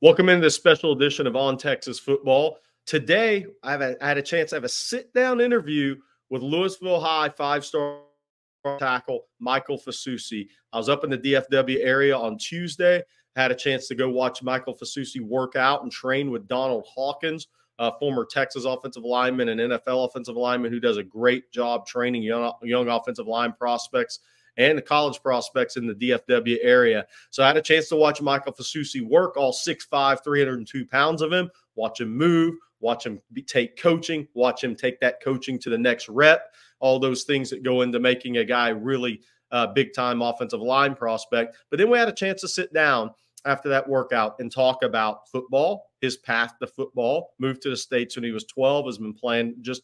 Welcome into this special edition of On Texas Football. Today, I had a chance to have a sit-down interview with Lewisville High five-star tackle Michael Fasusi. I was up in the DFW area on Tuesday. Had a chance to go watch Michael Fasusi work out and train with Donald Hawkins, former Texas offensive lineman and NFL offensive lineman who does a great job training young offensive line prospects and the college prospects in the DFW area. So I had a chance to watch Michael Fasusi work, all 6'5", 302 pounds of him, watch him move, watch him take coaching, watch him take that coaching to the next rep, all those things that go into making a guy really big-time offensive line prospect. But then we had a chance to sit down after that workout and talk about football, his path to football, moved to the States when he was 12, has been playing this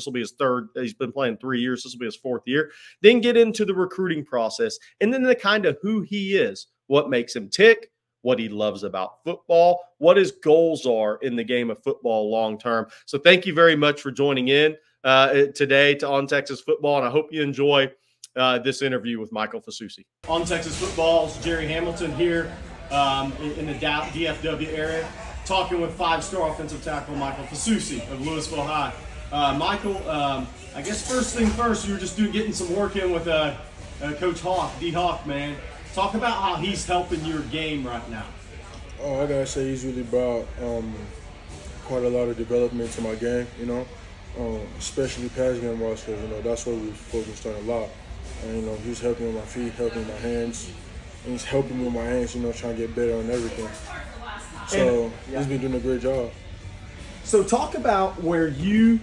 will be his third, he's been playing 3 years, this will be his fourth year. Then get into the recruiting process, and then the kind of who he is, what makes him tick, what he loves about football, what his goals are in the game of football long term. So thank you very much for joining in today to On Texas Football, and I hope you enjoy this interview with Michael Fasusi. On Texas Football's Gerry Hamilton here in the DFW area, talking with five-star offensive tackle Michael Fasusi of Lewisville High. Michael, I guess first thing first, you were just getting some work in with Coach Hawk, D-Hawk, man. Talk about how he's helping your game right now. Oh, I gotta say he's really brought quite a lot of development to my game, you know, especially pass game wise, because, you know, that's what we focused on a lot. And, you know, he's helping with my feet, helping with my hands. And he's helping me with my hands, you know, trying to get better on everything. So he's been doing a great job. So talk about where you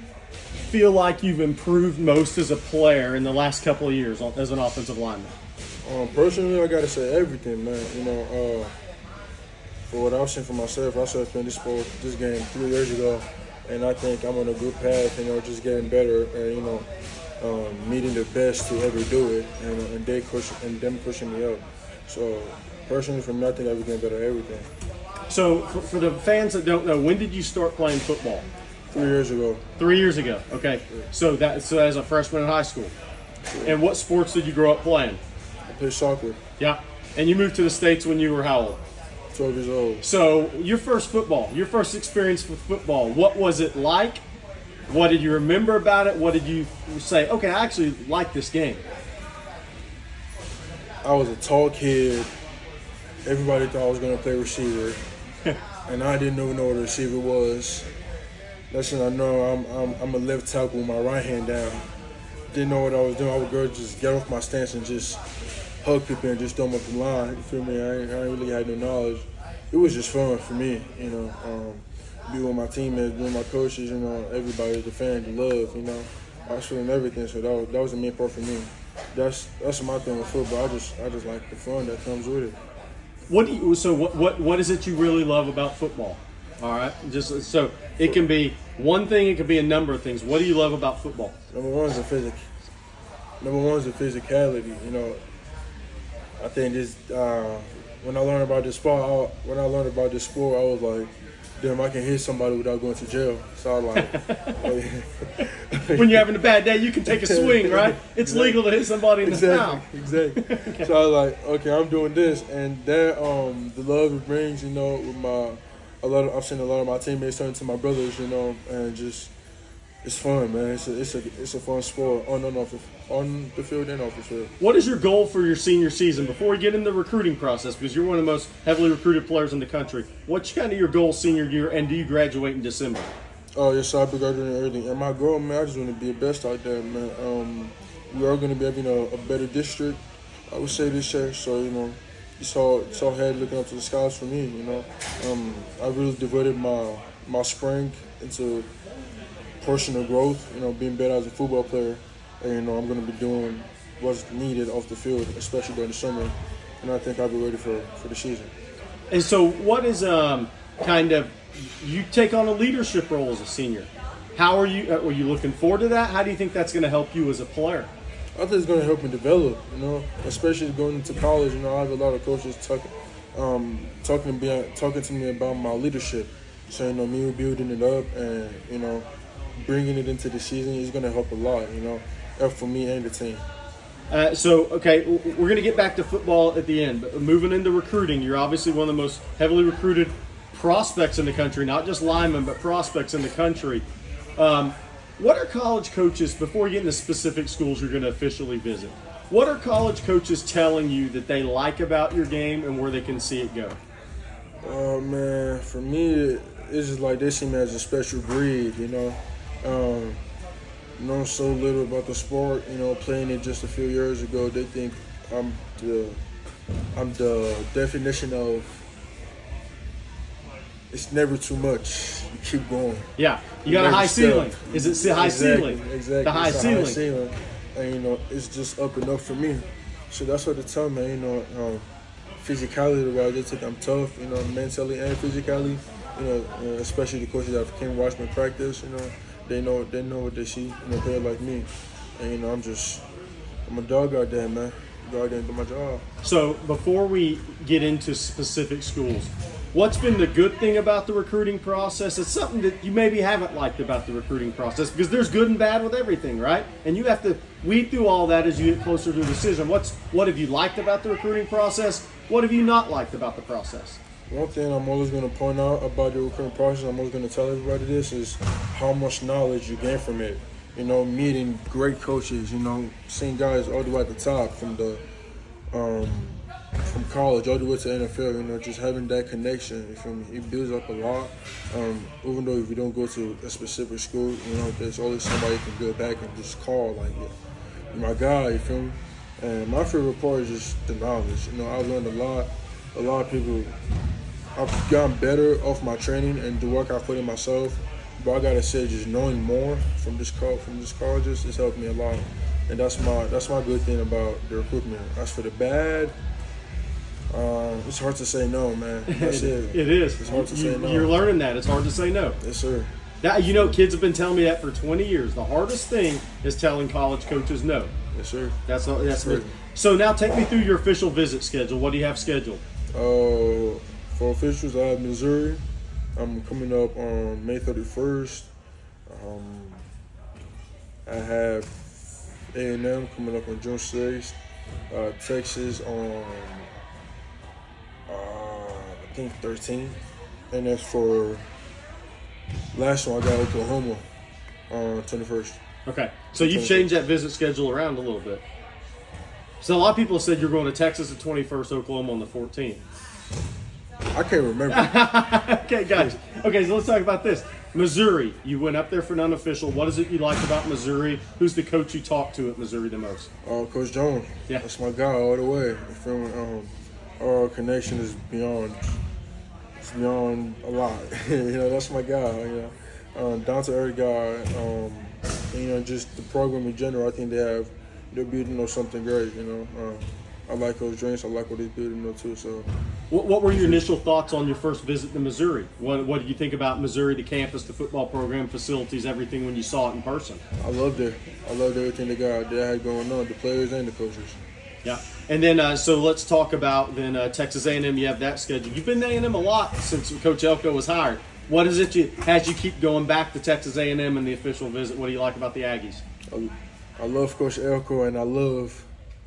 feel like you've improved most as a player in the last couple of years as an offensive lineman. Personally, I got to say everything, man. You know, for what I've seen for myself, I started playing this game 3 years ago, and I think I'm on a good path, you know, just getting better and, you know, meeting the best to ever do it, and them pushing me up. So personally, for me, I think I've been getting better at everything. So for the fans that don't know, when did you start playing football? 3 years ago. 3 years ago. Okay. Yeah. So as a freshman in high school. Yeah. And what sports did you grow up playing? I played soccer. Yeah. And you moved to the States when you were how old? 12 years old. So your first experience with football, what was it like? What did you remember about it? What did you say, okay, I actually like this game? I was a tall kid. Everybody thought I was going to play receiver. And I didn't even know what a receiver was. That's when I know I'm a left tackle with my right hand down. Didn't know what I was doing. I would go just get off my stance and just hug people and just throw them up the line. You feel me? I ain't really had no knowledge. It was just fun for me, you know. Be with my teammates, be with my coaches, you know, everybody, the fans, the love, you know. I was feeling everything, so that was the main part for me. That's my thing with football. I just like the fun that comes with it. What is it you really love about football? All right, just so it can be one thing, it can be a number of things. What do you love about football? Number one is the physicality. You know, I think this when I learned about this sport, I was like, damn, I can hit somebody without going to jail. So I was like, when you're having a bad day, you can take a swing, right? It's legal to hit somebody in the mouth. Exactly. Okay. So I was like, okay, I'm doing this, and then the love it brings, you know, with I've seen a lot of my teammates turn to my brothers, you know, and just it's fun, man. It's a fun sport on the field and off the field. What is your goal for your senior season before we get into the recruiting process? Because you're one of the most heavily recruited players in the country. What's kind of your goal senior year, and do you graduate in December? Oh yes, I'll be graduating early. And my goal, man, I just want to be the best out there, man. We are going to be having a better district, I would say, this year. So, you know, it's all head looking up to the skies for me, you know. I really devoted my spring into personal growth, you know, being better as a football player. And, you know, I'm going to be doing what's needed off the field, especially during the summer. And I think I'll be ready for the season. And so what is you take on a leadership role as a senior. How are you looking forward to that? How do you think that's going to help you as a player? I think it's going to help me develop, you know, especially going into college. You know, I have a lot of coaches talking to me about my leadership. So, you know, me building it up and, you know, bringing it into the season is going to help a lot, you know, for me and the team. Okay, we're going to get back to football at the end. But moving into recruiting, you're obviously one of the most heavily recruited prospects in the country, not just linemen, but prospects in the country. What are college coaches, before you get into specific schools you're going to officially visit, what are college coaches telling you that they like about your game and where they can see it go? Oh, man, for me, it's just like they see me as a special breed, you know. Know so little about the sport, you know, playing it just a few years ago. They think I'm the definition of it's never too much. You keep going. Yeah, you got a high ceiling. Is it high ceiling? Exactly. The high ceiling. High ceiling. And, you know, it's just up and up for me. So that's what they tell me, you know, physicality-wise, they think I'm tough, you know, mentally and physically. You know, especially the coaches that came watch me practice, you know, they know what they see, you know, player like me. And, you know, I'm a dog out there, man. Go out there and do my job. So before we get into specific schools, what's been the good thing about the recruiting process? It's something that you maybe haven't liked about the recruiting process, because there's good and bad with everything, right? And you have to weed through all that as you get closer to a decision. What have you liked about the recruiting process? What have you not liked about the process? One thing I'm always going to point out about the recruiting process, I'm always going to tell everybody this, is how much knowledge you gain from it. You know, meeting great coaches, you know, seeing guys all the way at the top from college all the way to NFL, you know, just having that connection, you feel me? It builds up a lot. Even though if you don't go to a specific school, you know, there's always somebody you can go back and just call, like, yeah, my guy, you feel me? And my favorite part is just the knowledge. You know, I've learned a lot. A lot of people, I've gotten better off my training and the work I put in myself. But I gotta say, just knowing more from this colleges, it's helped me a lot. And that's my good thing about the recruitment. As for the bad, it's hard to say no, man. That's it. It is. It's hard to say no. You're learning that. It's hard to say no. Yes, sir. That, you know, kids have been telling me that for 20 years. The hardest thing is telling college coaches no. Yes, sir. That's it. So now take me through your official visit schedule. What do you have scheduled? For officials, I have Missouri. I'm coming up on May 31st. I have A&M coming up on June 6th. Texas on, I think, 13th. And that's for last one, I got Oklahoma on 21st. Okay. So you've changed that visit schedule around a little bit. So a lot of people have said you're going to Texas the 21st, Oklahoma on the 14th. I can't remember. Okay, guys. Okay, so let's talk about this. Missouri, you went up there for an unofficial. What is it you like about Missouri? Who's the coach you talk to at Missouri the most? Coach Jones. Yeah. That's my guy all the way. You feel me? Our connection is beyond a lot. You know, that's my guy. You know, down to earth guy. You know, just the program in general. I think they're building something great. You know. I like those drinks. I like what he's building too. So, what were your initial thoughts on your first visit to Missouri? What did you think about Missouri, the campus, the football program, facilities, everything when you saw it in person? I loved it. I loved everything they had going on, the players and the coaches. Yeah, and then so let's talk about then Texas A&M. You have that schedule. You've been to A&M a lot since Coach Elko was hired. What is it has you keep going back to Texas A&M and the official visit? What do you like about the Aggies? I love Coach Elko and I love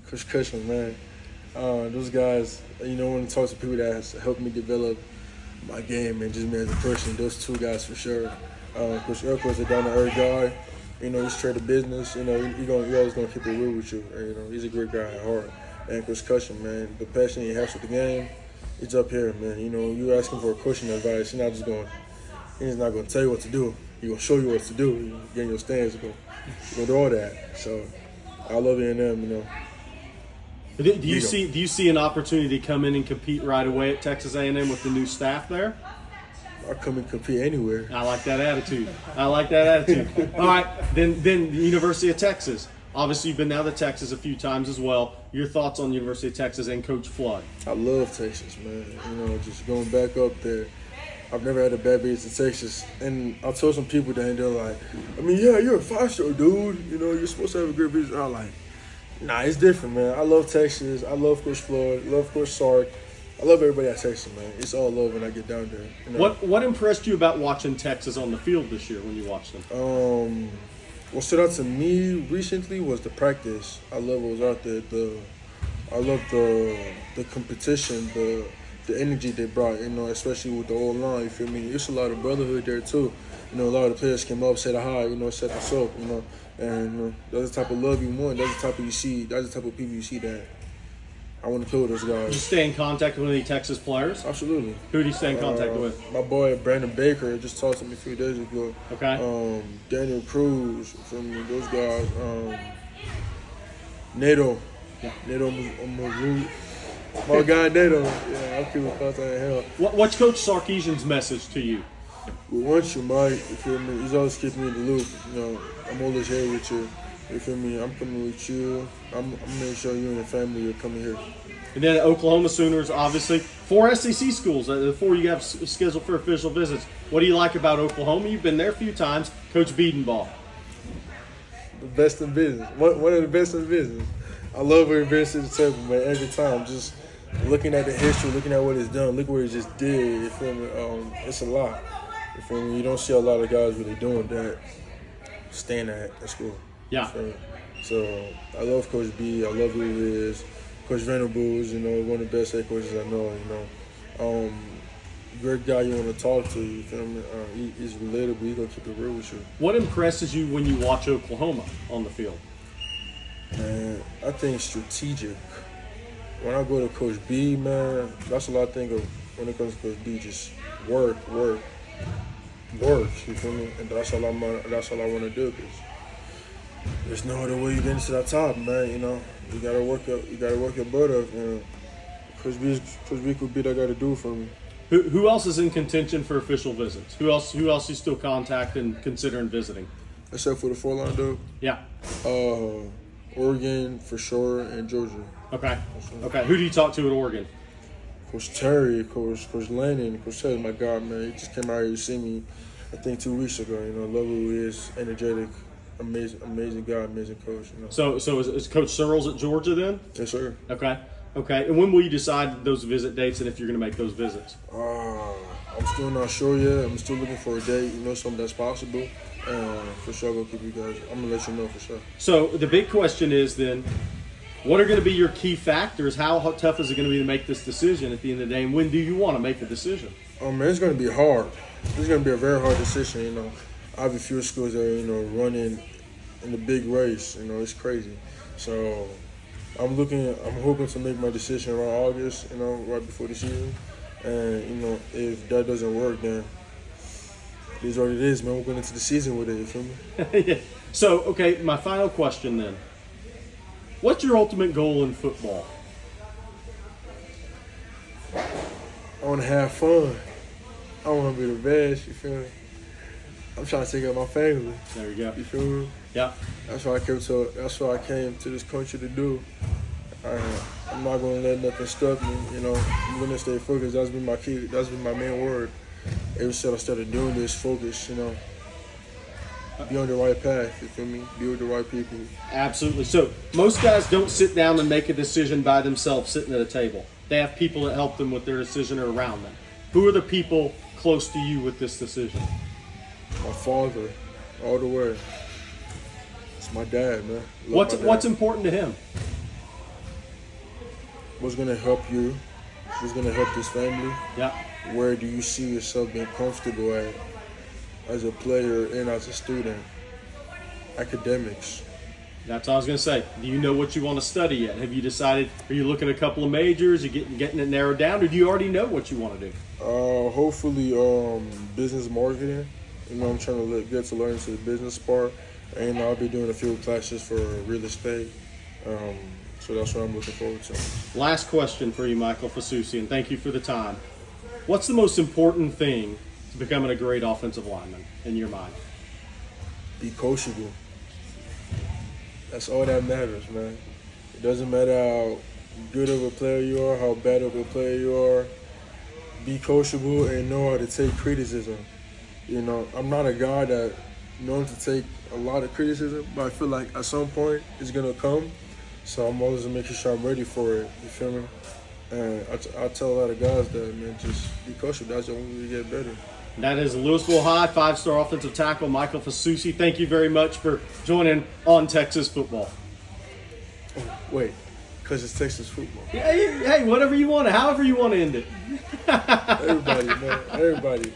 Coach Cushman, man. Those guys, you know, when I talk to people that has helped me develop my game and just me as a person, those two guys for sure. Coach Elko is a down-to-earth guy. You know, he's straight to business. You know, he's always going to keep it real with you. And, you know, he's a great guy at heart. And Coach Cushman, man, the passion he has for the game, it's up here, man. You know, you ask him for a coaching advice, he's not going to tell you what to do. He's going to show you what to do. You get in your stance, he's going to do all that. So, I love A&M, you know. Do you see an opportunity to come in and compete right away at Texas A&M with the new staff there? I come and compete anywhere. I like that attitude. All right, then the University of Texas. Obviously, you've been down to Texas a few times as well. Your thoughts on the University of Texas and Coach Flood? I love Texas, man. You know, just going back up there. I've never had a bad visit to Texas. And I told some people that, and they're like, I mean, yeah, you're a five-star dude. You know, you're supposed to have a great visit. I'm like, nah, it's different, man. I love Texas. I love Coach Floyd. I love Coach Sark. I love everybody at Texas, man. It's all love when I get down there. You know? What impressed you about watching Texas on the field this year when you watched them? What stood out to me recently was the practice. I love what was out there. I love the competition, the the energy they brought, especially with the old line, you feel me? It's a lot of brotherhood there too. A lot of the players came up, said hi, set us up, and that's the type of love you want. That's the type of people you see that I want to play with those guys. You stay in contact with any Texas players? Absolutely. Who do you stay in contact with? My boy Brandon Baker just talked to me a few days ago. Okay. Daniel Cruz, from those guys. Nato. Yeah. Nato Maru. My guy Nato. Yeah, I'm keeping contact in hell. What's Coach Sarkisian's message to you? We want you, Mike. You feel me? He's always keeping me in the loop. I'm always here with you. You feel me? I'm coming with you. I'm making sure you and your family are coming here. And then Oklahoma Sooners, obviously. 4 SEC schools, the 4 you have scheduled for official visits. What do you like about Oklahoma? You've been there a few times. Coach Biedenball. The best in business. One of the best in business. I love what he brings to the table, man, every time. Just looking at the history, looking at what he's done, look what he just did. You feel me? It's a lot. You feel me? You don't see a lot of guys really doing that, staying at school. Yeah. So I love Coach B. I love who he is. Coach Venables, one of the best head coaches I know. Great guy you want to talk to. You feel me? He's relatable. He's gonna keep it real with you. What impresses you when you watch Oklahoma on the field? Man, I think strategic. When I go to Coach B, man, that's what I think of when it comes to Coach B. Just work. You feel me? And that's all I want to do. Cause there's no other way you get into that top, man. You gotta work your butt up. Coach B could be that guy to do it for me. Who else is in contention for official visits? Who else you still contact and considering visiting? Except for the 4-line though. Yeah. Oregon for sure, and Georgia. Okay. Who do you talk to at Oregon? Coach Terry, Coach Landon. Coach Terry's my guy, man. He just came out here to see me, I think 2 weeks ago. I love who he is, energetic, amazing guy, amazing coach. So is Coach Searles at Georgia then? Yes, sir. Okay. And when will you decide those visit dates and if you're going to make those visits? I'm still not sure yet. I'm still looking for a date, something that's possible. For sure, I'm going to keep you guys. I'm going to let you know for sure. So the big question is then, what are going to be your key factors? How tough is it going to be to make this decision at the end of the day? And when do you want to make a decision? Man, it's going to be hard. It's going to be a very hard decision. I have a few schools that are, running in the big race. It's crazy. So I'm hoping to make my decision around August, right before the season. And, if that doesn't work, then it is what it is, man. We're going into the season with it, you feel me? Yeah. So, okay, my final question then. What's your ultimate goal in football? I want to have fun. I want to be the best, you feel me? I'm trying to take care of my family. There you go. You feel me? Yeah. That's what I came to this country to do. I'm not going to let nothing stop me. I'm going to stay focused. That's been my key. That's been my main word. Ever since I started doing this, focus, be on the right path, you feel me? Be with the right people. Absolutely. So most guys don't sit down and make a decision by themselves sitting at a table. They have people that help them with their decision or around them. Who are the people close to you with this decision? My father, all the way. It's my dad, man. What's important to him? What's going to help you? What's going to help this family? Yeah. Where do you see yourself being comfortable at as a player and as a student? Academics. That's what I was going to say. Do you know what you want to study yet? Have you decided? Are you looking at a couple of majors? Are you getting it narrowed down? Or do you already know what you want to do? Hopefully business marketing. I'm trying to get to learn into the business part. And I'll be doing a few classes for real estate. So that's what I'm looking forward to. Last question for you, Michael Fasusi, and thank you for the time. What's the most important thing to becoming a great offensive lineman in your mind? Be coachable. That's all that matters, man. It doesn't matter how good of a player you are, how bad of a player you are. Be coachable and know how to take criticism. I'm not a guy that knows to take a lot of criticism, but I feel like at some point it's going to come. So I'm always making sure I'm ready for it. You feel me? And I tell a lot of guys that, man, just be coachable. That's the only way to get better. That is Lewisville High 5-star offensive tackle Michael Fasusi. Thank you very much for joining On Texas Football. Oh, wait. Because it's Texas football. Hey, whatever you want, however you want to end it. Everybody, man. Everybody.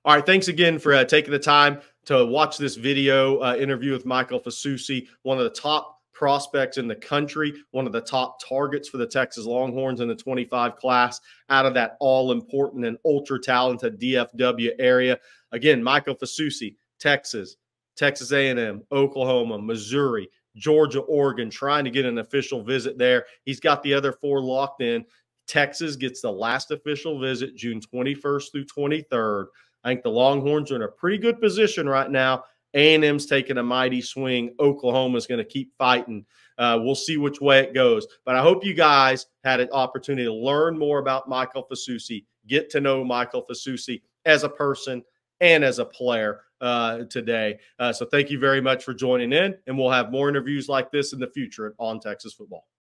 All right, thanks again for taking the time to watch this video interview with Michael Fasusi, one of the top prospects in the country, one of the top targets for the Texas Longhorns in the 25 class out of that all-important and ultra-talented DFW area. Again, Michael Fasusi, Texas, Texas A&M, Oklahoma, Missouri, Georgia, Oregon, trying to get an official visit there. He's got the other 4 locked in. Texas gets the last official visit June 21st through 23rd. I think the Longhorns are in a pretty good position right now. A&M's taking a mighty swing. Oklahoma's going to keep fighting. We'll see which way it goes. But I hope you guys had an opportunity to learn more about Michael Fasusi, get to know Michael Fasusi as a person and as a player today. So thank you very much for joining in, and we'll have more interviews like this in the future on Texas Football.